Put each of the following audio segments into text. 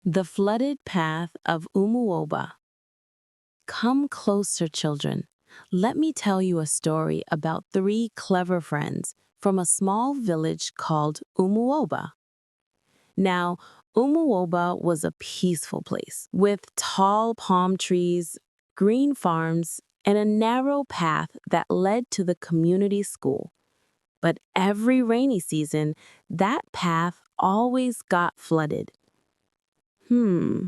The Flooded Path of Umuoba. Come closer, children. Let me tell you a story about three clever friends from a small village called Umuoba. Now, Umuoba was a peaceful place with tall palm trees, green farms, and a narrow path that led to the community school. But every rainy season, that path always got flooded. Hmm.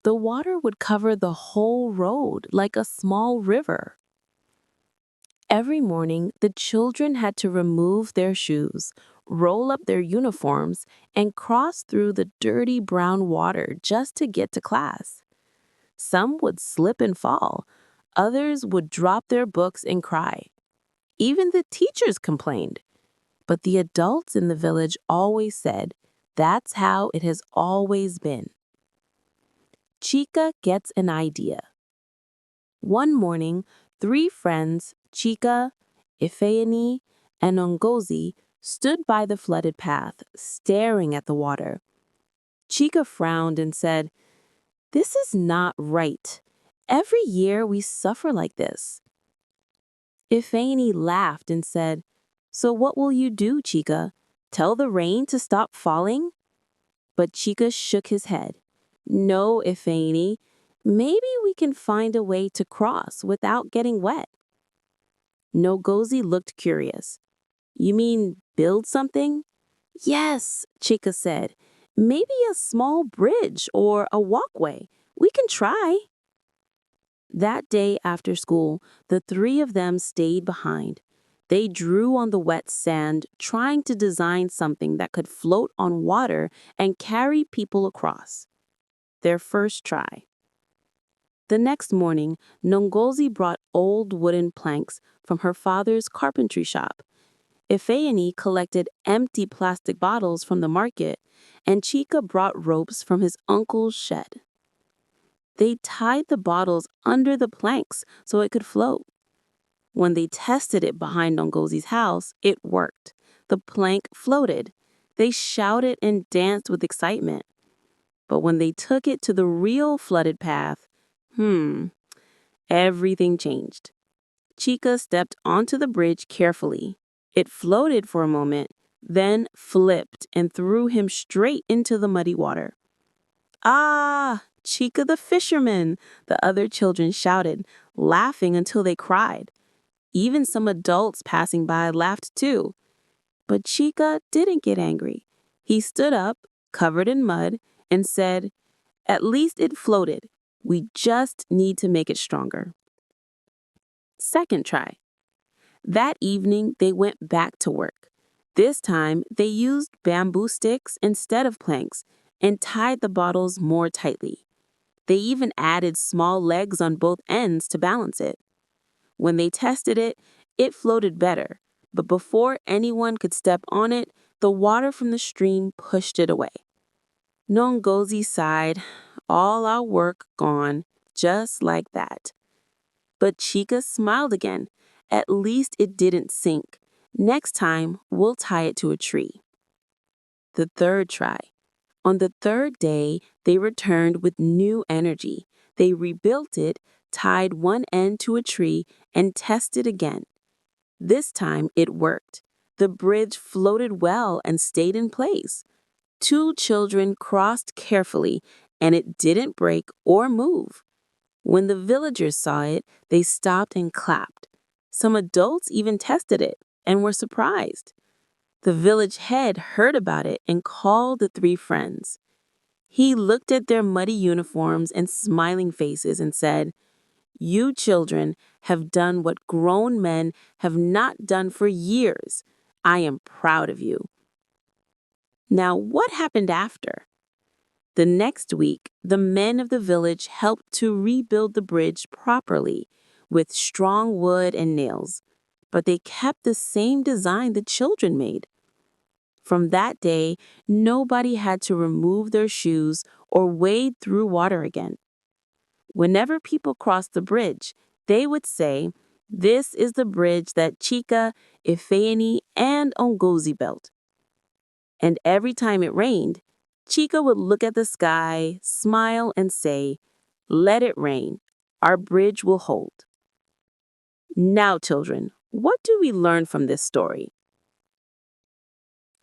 The water would cover the whole road like a small river. Every morning, the children had to remove their shoes, roll up their uniforms, and cross through the dirty brown water just to get to class. Some would slip and fall. Others would drop their books and cry. Even the teachers complained. But the adults in the village always said, "That's how it has always been." Chica gets an idea. One morning, three friends, Chica, Ifeani, and Ngozi, stood by the flooded path, staring at the water. Chica frowned and said, "This is not right. Every year we suffer like this." Ifeani laughed and said, "So what will you do, Chica? Tell the rain to stop falling?" But Chica shook his head. "No, Ifeani. Maybe we can find a way to cross without getting wet." Ngozi looked curious. "You mean build something?" "Yes," Chica said. "Maybe a small bridge or a walkway. We can try." That day after school, the three of them stayed behind. They drew on the wet sand, trying to design something that could float on water and carry people across. Their first try. The next morning, Nongozi brought old wooden planks from her father's carpentry shop. Ifeani collected empty plastic bottles from the market, and Chica brought ropes from his uncle's shed. They tied the bottles under the planks so it could float. When they tested it behind Nongozi's house, it worked. The plank floated. They shouted and danced with excitement. But when they took it to the real flooded path, everything changed. Chica stepped onto the bridge carefully. It floated for a moment, then flipped and threw him straight into the muddy water. "Ah, Chica the fisherman!" the other children shouted, laughing until they cried. Even some adults passing by laughed too. But Chica didn't get angry. He stood up, covered in mud, and said, "At least it floated. We just need to make it stronger." Second try. That evening, they went back to work. This time, they used bamboo sticks instead of planks and tied the bottles more tightly. They even added small legs on both ends to balance it. When they tested it, it floated better, but before anyone could step on it, the water from the stream pushed it away. Nongozi sighed, "All our work gone, just like that." But Chica smiled again. "At least it didn't sink. Next time, we'll tie it to a tree." The third try. On the third day, they returned with new energy. They rebuilt it, tied one end to a tree, and tested again. This time, it worked. The bridge floated well and stayed in place. Two children crossed carefully, and it didn't break or move. When the villagers saw it, they stopped and clapped. Some adults even tested it and were surprised. The village head heard about it and called the three friends. He looked at their muddy uniforms and smiling faces and said, "You children have done what grown men have not done for years. I am proud of you." Now, what happened after? The next week, the men of the village helped to rebuild the bridge properly with strong wood and nails, but they kept the same design the children made. From that day, nobody had to remove their shoes or wade through water again. Whenever people crossed the bridge, they would say, "This is the bridge that Chica, Ifeani, and Ngozi built." And every time it rained, Chica would look at the sky, smile, and say, "Let it rain. Our bridge will hold." Now, children, what do we learn from this story?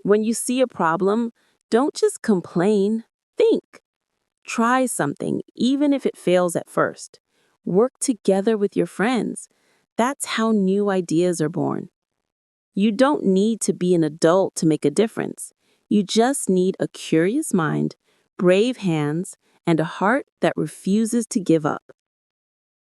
When you see a problem, don't just complain, think. Try something, even if it fails at first. Work together with your friends. That's how new ideas are born. You don't need to be an adult to make a difference. You just need a curious mind, brave hands, and a heart that refuses to give up.